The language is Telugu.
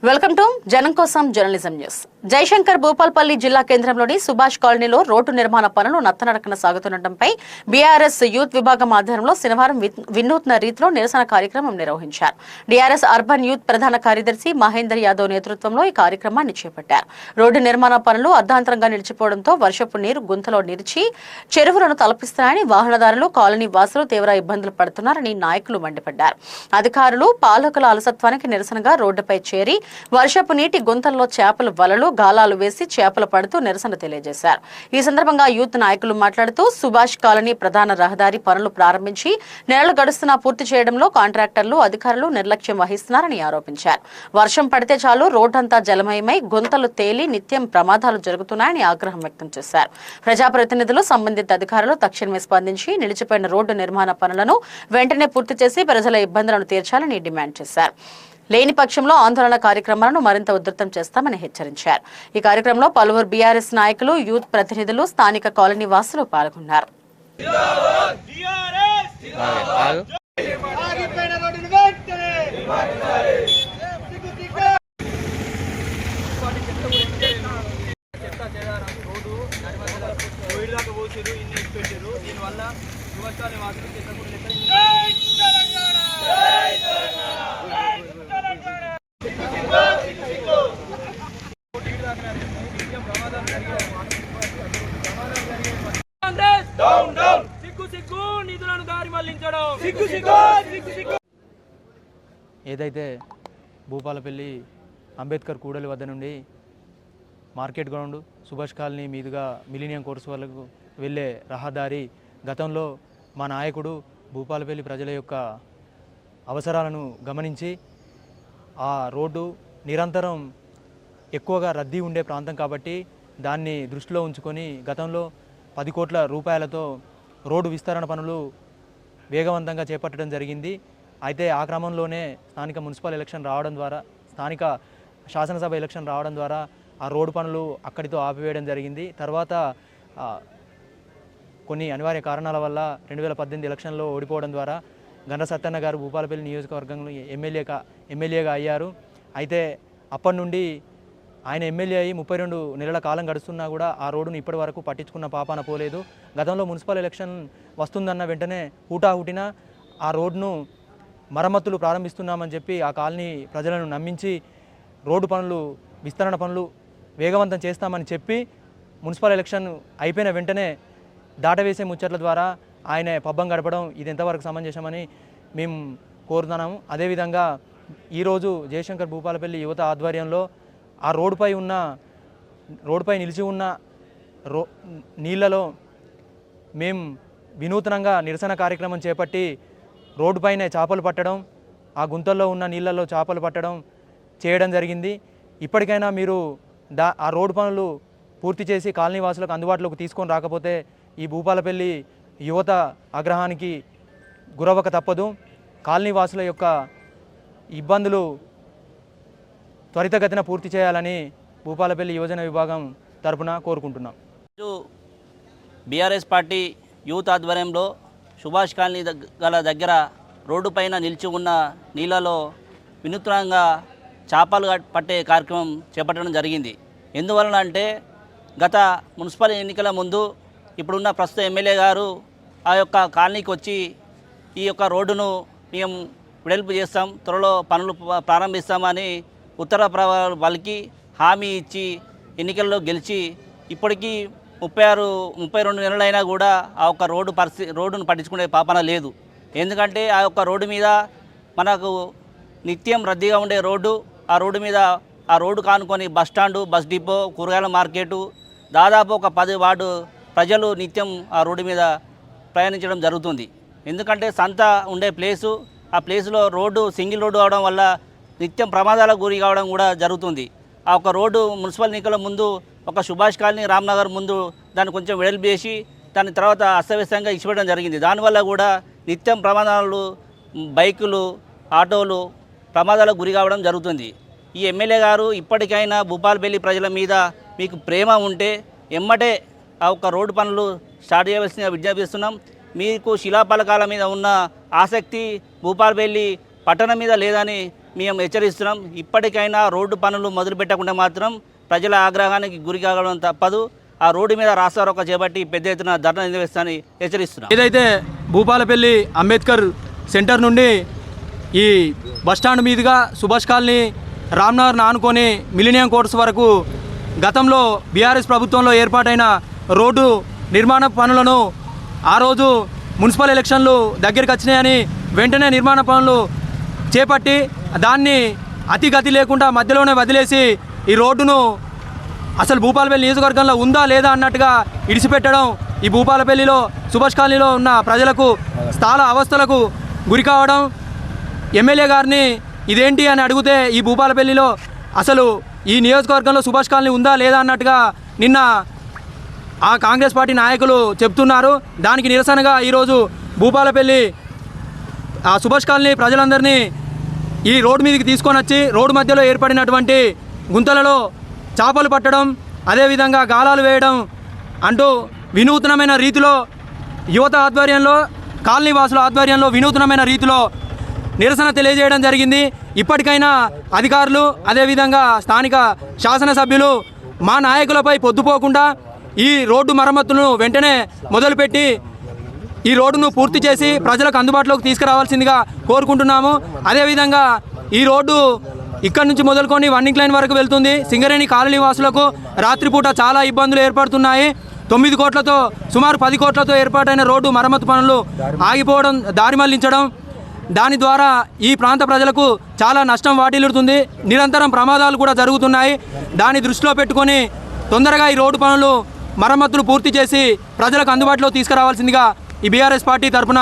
వెల్కమ్ టు జనం కోసం జర్నలిజం న్యూస్. జయశంకర్ భూపాల్పల్లి జిల్లా కేంద్రంలోని సుభాష్ కాలనీలో రోడ్డు నిర్మాణ పనులు నత్తనడకన సాగుతుండటంపై బీఆర్ఎస్ యూత్ విభాగం ఆధ్వర్యంలో శనివారం వినూత్న రీతిలో నిరసన కార్యక్రమం నిర్వహించారు. బీఆర్ఎస్ అర్బన్ యూత్ ప్రధాన కార్యదర్శి మహేందర్ యాదవ్ నేతృత్వంలో ఈ కార్యక్రమాన్ని చేపట్టారు. రోడ్డు నిర్మాణ పనులు అర్ధాంతరంగా నిలిచిపోవడంతో వర్షపు నీరు గుంతలో నిలిచి చెరువులను తలపిస్తున్నాయని వాహనదారులు, కాలనీ వాసులు తీవ్ర ఇబ్బందులు పడుతున్నారని నాయకులు మండిపడ్డారు. అధికారులు, పాలకుల అలసత్వానికి నిరసనగా రోడ్డుపై చేరి వర్షపు నీటి గుంతల్లో చేపల వలలు, గాలాలు వేసి చేపలు పడుతూ నిరసన తెలియజేశారు. ఈ సందర్భంగా యూత్ నాయకులు మాట్లాడుతూ సుభాష్ కాలనీ ప్రధాన రహదారి పనులు ప్రారంభించి నెలలు గడుస్తున్నా పూర్తి చేయడంలో కాంట్రాక్టర్లు, అధికారులు నిర్లక్ష్యం వహిస్తున్నారని ఆరోపించారు. వర్షం పడితే చాలు రోడ్డంతా జలమయమై గుంతలు తేలి నిత్యం ప్రమాదాలు జరుగుతున్నాయని ఆగ్రహం వ్యక్తం చేశారు. ప్రజాప్రతినిధులు, సంబంధిత అధికారులు తక్షణమే స్పందించి నిలిచిపోయిన రోడ్డు నిర్మాణ పనులను వెంటనే పూర్తి చేసి ప్రజల ఇబ్బందులను తీర్చాలని డిమాండ్ చేశారు. లేని పక్షంలో ఆందోళన కార్యక్రమాలను మరింత ఉధృతం చేస్తామని హెచ్చరించారు. ఈ కార్యక్రమంలో పలువురు బీఆర్ఎస్ నాయకులు, యూత్ ప్రతినిధులు, స్థానిక కాలనీ వాసులు పాల్గొన్నారు. ఏదైతే భూపాలపల్లి అంబేద్కర్ కూడలి వద్ద నుండి మార్కెట్ గ్రౌండ్, సుభాష్ కాలనీ మీదుగా మిలీనియం కోర్సు వరకు వెళ్ళే రహదారి గతంలో మా నాయకుడు భూపాలపల్లి ప్రజల యొక్క అవసరాలను గమనించి ఆ రోడ్డు నిరంతరం ఎక్కువగా రద్దీ ఉండే ప్రాంతం కాబట్టి దాన్ని దృష్టిలో ఉంచుకొని గతంలో 10 కోట్ల రూపాయలతో రోడ్డు విస్తరణ పనులు వేగవంతంగా చేపట్టడం జరిగింది. అయితే ఆ క్రమంలోనే స్థానిక మున్సిపల్ ఎలక్షన్ రావడం ద్వారా, స్థానిక శాసనసభ ఎలక్షన్ రావడం ద్వారా ఆ రోడ్డు పనులు అక్కడితో ఆపివేయడం జరిగింది. తర్వాత కొన్ని అనివార్య కారణాల వల్ల 2018 ఎలక్షన్లో ఓడిపోవడం ద్వారా గండ్ర సత్తన్న గారు భూపాలపల్లి నియోజకవర్గంలో ఎమ్మెల్యేగా అయ్యారు. అయితే అప్పటి నుండి ఆయన ఎమ్మెల్యే అయ్యి 32 నెలల కాలం గడుస్తున్నా కూడా ఆ రోడ్డును ఇప్పటి వరకు పట్టించుకున్న పాపాన పోలేదు. గతంలో మున్సిపల్ ఎలక్షన్ వస్తుందన్న వెంటనే హుటాహుటిన ఆ రోడ్డును మరమ్మతులు ప్రారంభిస్తున్నామని చెప్పి ఆ కాలనీ ప్రజలను నమ్మించి రోడ్డు పనులు, విస్తరణ పనులు వేగవంతం చేస్తామని చెప్పి మున్సిపల్ ఎలక్షన్ అయిపోయిన వెంటనే దాటవేసే ముచ్చట్ల ద్వారా ఆయన పబ్బం గడపడం ఇది ఎంతవరకు సమంజసమని మేము కోరుతున్నాము. అదేవిధంగా ఈరోజు జయశంకర్ భూపాలపల్లి యువత ఆధ్వర్యంలో ఆ రోడ్డుపై నిలిచి ఉన్న నీళ్లలో మేము వినూత్నంగా నిరసన కార్యక్రమం చేపట్టి రోడ్డుపైనే చేపలు పట్టడం, ఆ గుంతల్లో ఉన్న నీళ్లలో చేపలు పట్టడం చేయడం జరిగింది. ఇప్పటికైనా మీరు ఆ రోడ్డు పనులు పూర్తి చేసి కాలనీ వాసులకు అందుబాటులోకి తీసుకొని రాకపోతే ఈ భూపాలపల్లి యువత ఆగ్రహానికి గురవక తప్పదు. కాలనీ వాసుల యొక్క ఇబ్బందులు త్వరితగతిన పూర్తి చేయాలని భూపాలపల్లి యువజన విభాగం తరపున కోరుకుంటున్నాం. బీఆర్ఎస్ పార్టీ యూత్ ఆధ్వర్యంలో సుభాష్ కాలనీ దగ్గర రోడ్డు పైన నిలిచి ఉన్న నీళ్ళలో వినూత్నంగా చేపలు పట్టే కార్యక్రమం చేపట్టడం జరిగింది. ఎందువలన అంటే గత మున్సిపల్ ఎన్నికల ముందు ఇప్పుడున్న ప్రస్తుత ఎమ్మెల్యే గారు ఆ యొక్క కాలనీకి వచ్చి ఈ యొక్క రోడ్డును మేము వెడల్పు చేస్తాం, త్వరలో పనులు ప్రారంభిస్తామని ఉత్తర పలికి హామీ ఇచ్చి ఎన్నికల్లో గెలిచి ఇప్పటికీ 32 నెలలైనా కూడా ఆ యొక్క రోడ్డును పట్టించుకునే పాపన లేదు. ఎందుకంటే ఆ యొక్క రోడ్డు మీద మనకు నిత్యం రద్దీగా ఉండే రోడ్డు, ఆ రోడ్డు మీద ఆ రోడ్డు కానుకొని బస్టాండు, బస్ డిపో, కూరగాయల మార్కెటు, దాదాపు ఒక 10 వార్డు ప్రజలు నిత్యం ఆ రోడ్డు మీద ప్రయాణించడం జరుగుతుంది. ఎందుకంటే సంత ఉండే ప్లేసు, ఆ ప్లేసులో రోడ్డు సింగిల్ రోడ్డు అవడం వల్ల నిత్యం ప్రమాదాలకు గురి కావడం కూడా జరుగుతుంది. ఆ ఒక రోడ్డు మున్సిపల్ ఎన్నికల ముందు ఒక సుభాష్ కాలనీ, రామ్నగర్ ముందు దాన్ని కొంచెం వెడల్పు చేసి దాని తర్వాత అస్తవ్యస్తంగా ఇచ్చిపెట్టడం జరిగింది. దానివల్ల కూడా నిత్యం ప్రమాదాలు, బైకులు, ఆటోలు ప్రమాదాలకు గురి కావడం జరుగుతుంది. ఈ ఎమ్మెల్యే గారు ఇప్పటికైనా భూపాలపల్లి ప్రజల మీద మీకు ప్రేమ ఉంటే ఎమ్మటే ఆ ఒక్క రోడ్డు పనులు స్టార్ట్ చేయవలసిందిగా విజ్ఞప్తిస్తున్నాం. మీకు శిలాపలకాల మీద ఉన్న ఆసక్తి భూపాలపల్లి పట్టణం మీద లేదని మేము హెచ్చరిస్తున్నాం. ఇప్పటికైనా రోడ్డు పనులు మొదలు పెట్టకుండా మాత్రం ప్రజల ఆగ్రహానికి గురి కావడం తప్పదు. ఆ రోడ్డు మీద రాస్తారోక చేపట్టి పెద్ద ఎత్తున ధర్నా నిర్వహిస్తానని హెచ్చరిస్తున్నాం. ఏదైతే భూపాలపల్లి అంబేద్కర్ సెంటర్ నుండి ఈ బస్టాండ్ మీదుగా సుభాష్ కాలనీ రామ్నగర్ ఆనుకొని మిలీనియం కోర్ట్స్ వరకు గతంలో బీఆర్ఎస్ ప్రభుత్వంలో ఏర్పాటైన రోడ్డు నిర్మాణ పనులను ఆ రోజు మున్సిపల్ ఎలక్షన్లు దగ్గరికి వచ్చినాయని వెంటనే నిర్మాణ పనులు చేపట్టి దాన్ని అతిగతి లేకుండా మధ్యలోనే వదిలేసి ఈ రోడ్డును అసలు భూపాలపల్లి నియోజకవర్గంలో ఉందా లేదా అన్నట్టుగా ఇడిచిపెట్టడం ఈ భూపాలపల్లిలో సుభాష్ కాలనీలో ఉన్న ప్రజలకు స్థాల అవస్థలకు గురి కావడం, ఎమ్మెల్యే గారిని ఇదేంటి అని అడిగితే ఈ భూపాలపల్లిలో అసలు ఈ నియోజకవర్గంలో సుభాష్ కాలనీ ఉందా లేదా అన్నట్టుగా నిన్న ఆ కాంగ్రెస్ పార్టీ నాయకులు చెప్తున్నారు. దానికి నిరసనగా ఈరోజు భూపాలపల్లి ఆ సుభాష్ కాలనీ ప్రజలందరినీ ఈ రోడ్డు మీదకి తీసుకొని వచ్చి రోడ్డు మధ్యలో ఏర్పడినటువంటి గుంతలలో చేపలు పట్టడం, అదేవిధంగా గాలాలు వేయడం అంటూ వినూత్నమైన రీతిలో యువత ఆధ్వర్యంలో, కాలనీ వాసుల ఆధ్వర్యంలో వినూత్నమైన రీతిలో నిరసన తెలియజేయడం జరిగింది. ఇప్పటికైనా అధికారులు అదేవిధంగా స్థానిక శాసనసభ్యులు మా నాయకులపై పొద్దుపోకుండా ఈ రోడ్డు మరమ్మతులను వెంటనే మొదలుపెట్టి ఈ రోడ్డును పూర్తి చేసి ప్రజలకు అందుబాటులోకి తీసుకురావాల్సిందిగా కోరుకుంటున్నాము. అదేవిధంగా ఈ రోడ్డు ఇక్కడి నుంచి మొదలుకొని వన్నింగ్ లైన్ వరకు వెళ్తుంది. సింగరేణి కాలనీ వాసులకు రాత్రిపూట చాలా ఇబ్బందులు ఏర్పడుతున్నాయి. 9 కోట్లతో సుమారు 10 కోట్లతో ఏర్పాటైన రోడ్డు మరమ్మతు పనులు ఆగిపోవడం, దారి మళ్లించడం, దాని ద్వారా ఈ ప్రాంత ప్రజలకు చాలా నష్టం వాటిల్లుతుంది. నిరంతరం ప్రమాదాలు కూడా జరుగుతున్నాయి. దాన్ని దృష్టిలో పెట్టుకొని తొందరగా ఈ రోడ్డు పనులు మరమ్మతులు పూర్తి చేసి ప్రజలకు అందుబాటులో తీసుకురావాల్సిందిగా ఈ బీఆర్ఎస్ పార్టీ తరఫున